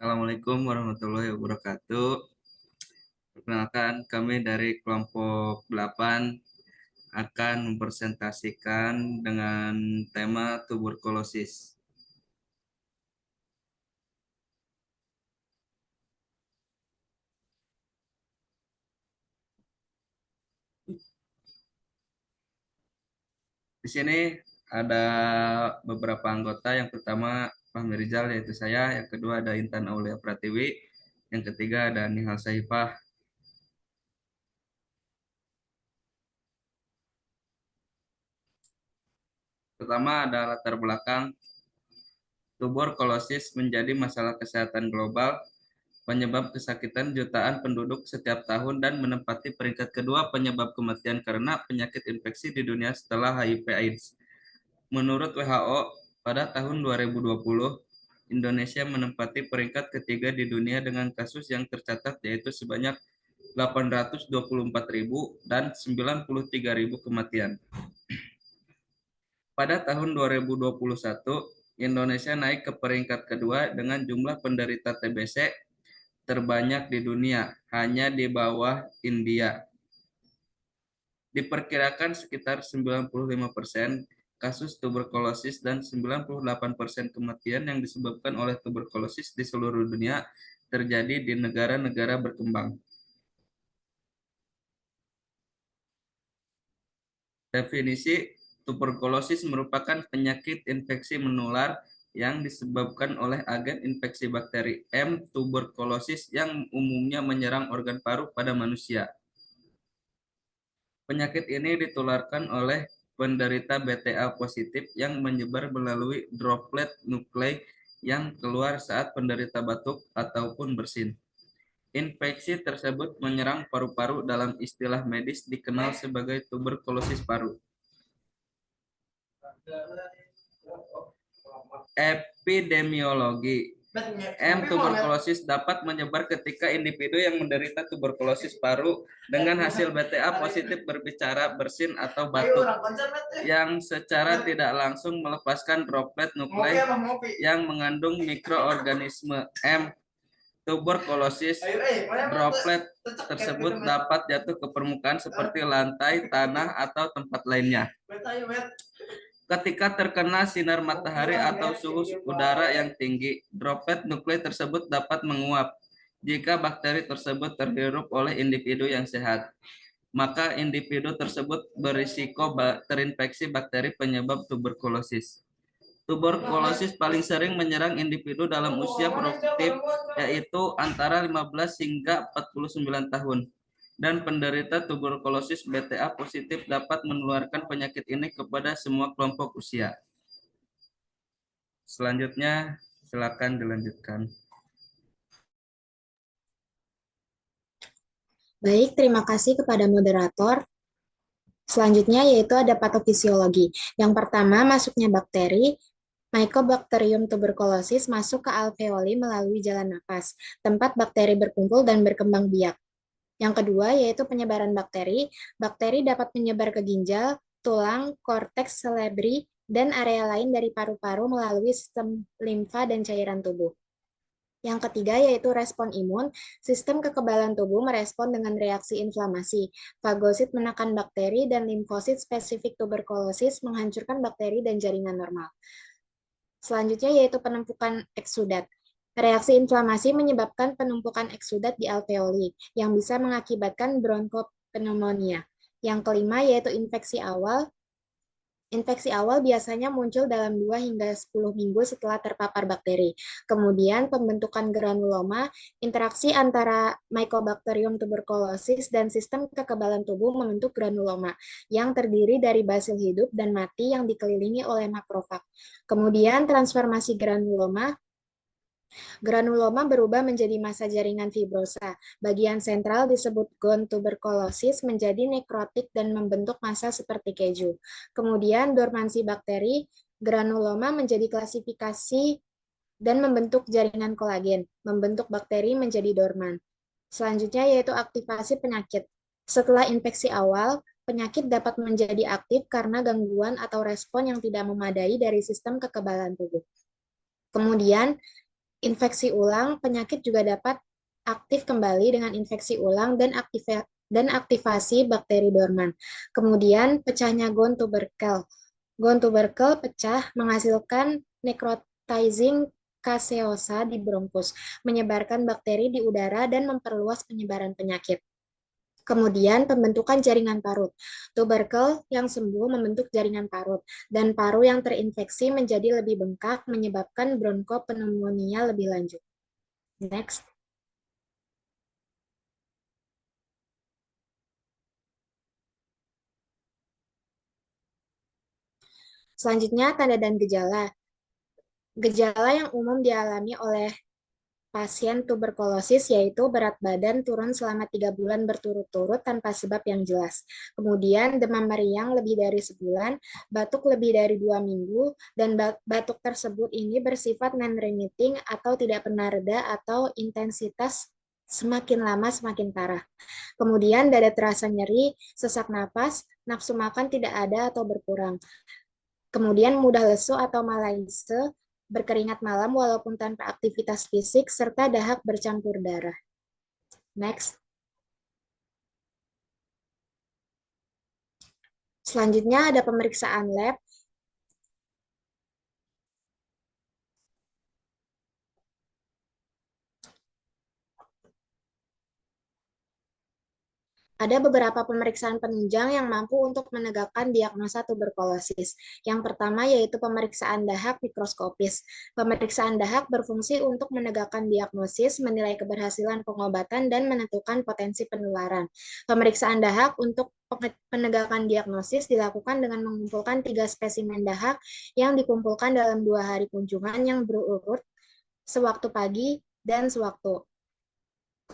Assalamualaikum warahmatullahi wabarakatuh. Perkenalkan, kami dari kelompok 8 akan mempresentasikan dengan tema tuberkulosis. Di sini ada beberapa anggota. Yang pertama Fahmi Rizal, yaitu saya. Yang kedua ada Intan Aulia Pratiwi. Yang ketiga ada Nihal Saifah. Pertama ada latar belakang. Tuberkulosis menjadi masalah kesehatan global, penyebab kesakitan jutaan penduduk setiap tahun dan menempati peringkat kedua penyebab kematian karena penyakit infeksi di dunia setelah HIV/AIDS. Menurut WHO, pada tahun 2020, Indonesia menempati peringkat ketiga di dunia dengan kasus yang tercatat yaitu sebanyak 824.000 dan 93.000 kematian. Pada tahun 2021, Indonesia naik ke peringkat kedua dengan jumlah penderita TBC terbanyak di dunia, hanya di bawah India. Diperkirakan sekitar 95% kasus tuberkulosis dan 98% kematian yang disebabkan oleh tuberkulosis di seluruh dunia terjadi di negara-negara berkembang. Definisi tuberkulosis merupakan penyakit infeksi menular yang disebabkan oleh agen infeksi bakteri M. tuberculosis yang umumnya menyerang organ paru pada manusia. Penyakit ini ditularkan oleh penderita BTA positif yang menyebar melalui droplet nuklei yang keluar saat penderita batuk ataupun bersin. Infeksi tersebut menyerang paru-paru, dalam istilah medis dikenal sebagai tuberkulosis paru. Epidemiologi. Tuberkulosis dapat menyebar ketika individu yang menderita tuberkulosis paru dengan hasil BTA positif berbicara, bersin, atau batuk yang secara tidak langsung melepaskan droplet nuklei yang mengandung mikroorganisme M. Tuberkulosis droplet tersebut dapat jatuh ke permukaan seperti lantai, tanah, atau tempat lainnya. Ketika terkena sinar matahari atau suhu udara yang tinggi, droplet nuklei tersebut dapat menguap. Jika bakteri tersebut terhirup oleh individu yang sehat, maka individu tersebut berisiko terinfeksi bakteri penyebab tuberkulosis. Tuberkulosis paling sering menyerang individu dalam usia produktif, yaitu antara 15 hingga 49 tahun. Dan penderita tuberkulosis BTA positif dapat menularkan penyakit ini kepada semua kelompok usia. Selanjutnya, silakan dilanjutkan. Baik, terima kasih kepada moderator. Selanjutnya yaitu ada patofisiologi. Yang pertama, masuknya bakteri. Mycobacterium tuberculosis masuk ke alveoli melalui jalan napas, tempat bakteri berkumpul dan berkembang biak. Yang kedua yaitu penyebaran bakteri. Bakteri dapat menyebar ke ginjal, tulang, korteks cerebri, dan area lain dari paru-paru melalui sistem limfa dan cairan tubuh. Yang ketiga yaitu respon imun. Sistem kekebalan tubuh merespon dengan reaksi inflamasi. Fagosit menekan bakteri dan limfosit spesifik tuberkulosis menghancurkan bakteri dan jaringan normal. Selanjutnya yaitu penumpukan eksudat. Reaksi inflamasi menyebabkan penumpukan eksudat di alveoli yang bisa mengakibatkan bronkopneumonia. Yang kelima yaitu infeksi awal. Infeksi awal biasanya muncul dalam 2 hingga 10 minggu setelah terpapar bakteri. Kemudian pembentukan granuloma, interaksi antara Mycobacterium tuberculosis dan sistem kekebalan tubuh membentuk granuloma yang terdiri dari basil hidup dan mati yang dikelilingi oleh makrofag. Kemudian transformasi granuloma Granuloma berubah menjadi massa jaringan fibrosa. Bagian sentral disebut gone tuberculosis menjadi nekrotik dan membentuk massa seperti keju. Kemudian dormansi bakteri, granuloma menjadi klasifikasi dan membentuk jaringan kolagen, membentuk bakteri menjadi dorman. Selanjutnya yaitu aktivasi penyakit. Setelah infeksi awal, penyakit dapat menjadi aktif karena gangguan atau respon yang tidak memadai dari sistem kekebalan tubuh. Kemudian infeksi ulang, penyakit juga dapat aktif kembali dengan infeksi ulang dan aktivasi bakteri dorman. Kemudian pecahnya gone tubercle. Gone tubercle pecah menghasilkan necrotizing caseosa di bronkus, menyebarkan bakteri di udara dan memperluas penyebaran penyakit. Kemudian pembentukan jaringan parut. Tuberkel yang sembuh membentuk jaringan parut, dan paru yang terinfeksi menjadi lebih bengkak, menyebabkan bronkopneumonia lebih lanjut. Next. Selanjutnya, tanda dan gejala. Gejala yang umum dialami oleh pasien tuberkulosis yaitu berat badan turun selama 3 bulan berturut-turut tanpa sebab yang jelas. Kemudian demam meriang lebih dari sebulan, batuk lebih dari 2 minggu, dan batuk tersebut ini bersifat non-remitting atau tidak pernah reda atau intensitas semakin lama semakin parah. Kemudian dada terasa nyeri, sesak napas, nafsu makan tidak ada atau berkurang. Kemudian mudah lesu atau malaise, berkeringat malam walaupun tanpa aktivitas fisik, serta dahak bercampur darah. Next. Selanjutnya ada pemeriksaan lab. Ada beberapa pemeriksaan penunjang yang mampu untuk menegakkan diagnosa tuberkulosis. Yang pertama yaitu pemeriksaan dahak mikroskopis. Pemeriksaan dahak berfungsi untuk menegakkan diagnosis, menilai keberhasilan pengobatan, dan menentukan potensi penularan. Pemeriksaan dahak untuk penegakan diagnosis dilakukan dengan mengumpulkan 3 spesimen dahak yang dikumpulkan dalam 2 hari kunjungan yang berurut sewaktu pagi dan sewaktu.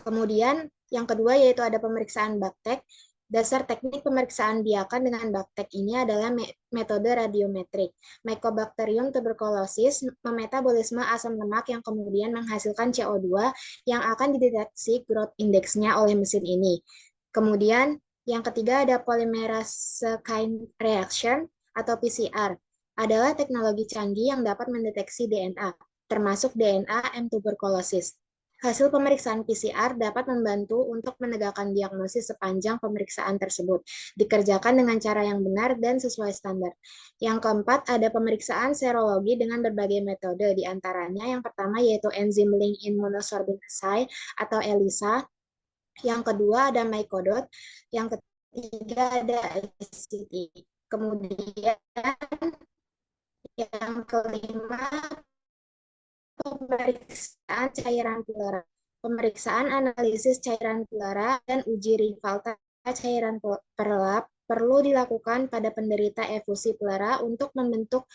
Kemudian yang kedua yaitu ada pemeriksaan baktek. Dasar teknik pemeriksaan biakan dengan baktek ini adalah metode radiometrik. Mycobacterium tuberculosis memetabolisme asam lemak yang kemudian menghasilkan CO2 yang akan dideteksi growth index-nya oleh mesin ini. Kemudian yang ketiga ada polymerase chain reaction atau PCR. Adalah teknologi canggih yang dapat mendeteksi DNA, termasuk DNA M tuberculosis. Hasil pemeriksaan PCR dapat membantu untuk menegakkan diagnosis sepanjang pemeriksaan tersebut, dikerjakan dengan cara yang benar dan sesuai standar. Yang keempat, ada pemeriksaan serologi dengan berbagai metode, di antaranya yang pertama yaitu enzim link immunosorbent assay atau ELISA, yang kedua ada mycodot, yang ketiga ada ICT. Kemudian yang kelima pemeriksaan cairan pleura, pemeriksaan analisis cairan pleura, dan uji rivalta cairan perlap perlu dilakukan pada penderita efusi pleura untuk membentuk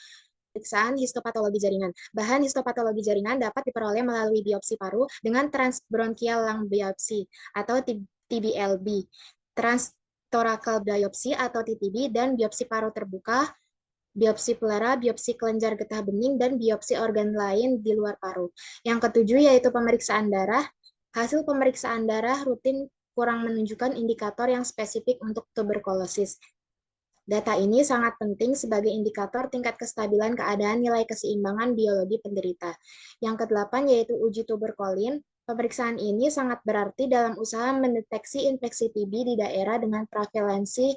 pemeriksaan histopatologi jaringan. Bahan histopatologi jaringan dapat diperoleh melalui biopsi paru dengan transbronchial lung biopsy atau TBLB, transtorakal biopsi atau TTB, dan biopsi paru terbuka, biopsi pleura, biopsi kelenjar getah bening, dan biopsi organ lain di luar paru. Yang ketujuh yaitu pemeriksaan darah. Hasil pemeriksaan darah rutin kurang menunjukkan indikator yang spesifik untuk tuberkulosis. Data ini sangat penting sebagai indikator tingkat kestabilan keadaan nilai keseimbangan biologi penderita. Yang kedelapan yaitu uji tuberkulin. Pemeriksaan ini sangat berarti dalam usaha mendeteksi infeksi TB di daerah dengan prevalensi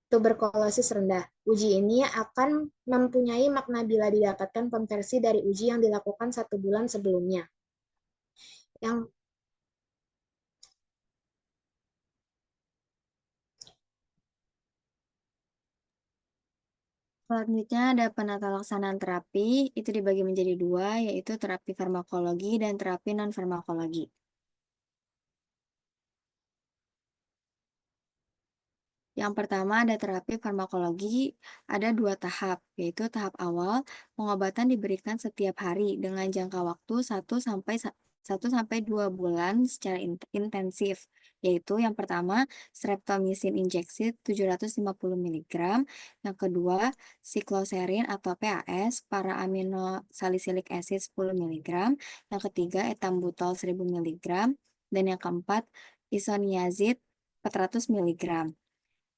tuberkulosis rendah. Uji ini akan mempunyai makna bila didapatkan konversi dari uji yang dilakukan 1 bulan sebelumnya. Yang Selanjutnya ada penata laksanaan terapi, itu dibagi menjadi 2, yaitu terapi farmakologi dan terapi non-farmakologi. Yang pertama ada terapi farmakologi, ada 2 tahap, yaitu tahap awal, pengobatan diberikan setiap hari dengan jangka waktu 1 sampai 2 bulan secara intensif, yaitu yang pertama streptomycin injeksi 750 mg, yang kedua sikloserin atau PAS, para aminosalisilik acid 10 mg, yang ketiga etambutol 1000 mg, dan yang keempat isoniazid 400 mg.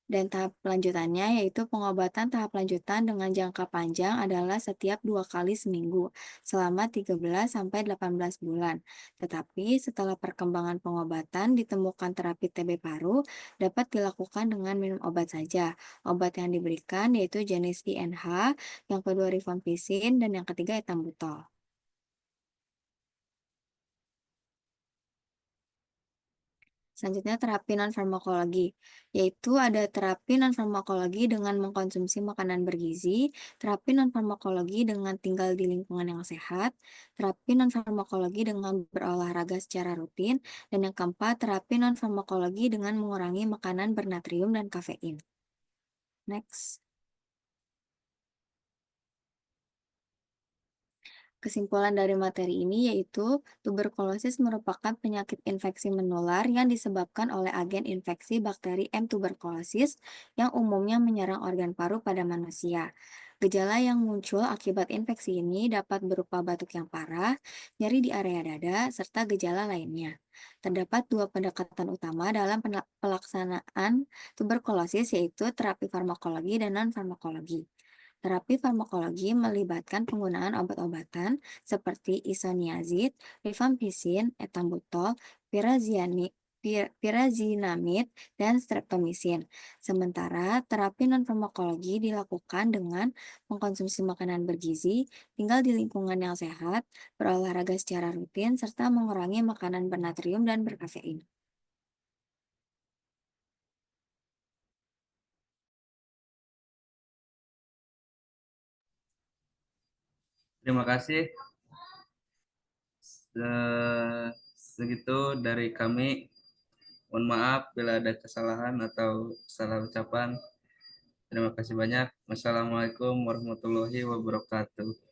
Dan tahap lanjutannya yaitu pengobatan tahap lanjutan dengan jangka panjang adalah setiap 2 kali seminggu selama 13 sampai 18 bulan. Tetapi setelah perkembangan pengobatan ditemukan terapi TB paru dapat dilakukan dengan minum obat saja. Obat yang diberikan yaitu jenis INH, yang kedua rifampicin, dan yang ketiga etambutol. Selanjutnya terapi non-farmakologi, yaitu ada terapi non-farmakologi dengan mengkonsumsi makanan bergizi, terapi non-farmakologi dengan tinggal di lingkungan yang sehat, terapi non-farmakologi dengan berolahraga secara rutin, dan yang keempat terapi non-farmakologi dengan mengurangi makanan bernatrium dan kafein. Next. Kesimpulan dari materi ini yaitu tuberkulosis merupakan penyakit infeksi menular yang disebabkan oleh agen infeksi bakteri M. tuberculosis yang umumnya menyerang organ paru pada manusia. Gejala yang muncul akibat infeksi ini dapat berupa batuk yang parah, nyeri di area dada, serta gejala lainnya. Terdapat dua pendekatan utama dalam pelaksanaan tuberkulosis yaitu terapi farmakologi dan non-farmakologi. Terapi farmakologi melibatkan penggunaan obat-obatan seperti isoniazid, rifampicin, etambutol, pirazinamid, dan streptomisin. Sementara terapi non-farmakologi dilakukan dengan mengkonsumsi makanan bergizi, tinggal di lingkungan yang sehat, berolahraga secara rutin, serta mengurangi makanan bernatrium dan berkafein. Terima kasih. Segitu dari kami. Mohon maaf bila ada kesalahan atau salah ucapan. Terima kasih banyak. Wassalamualaikum warahmatullahi wabarakatuh.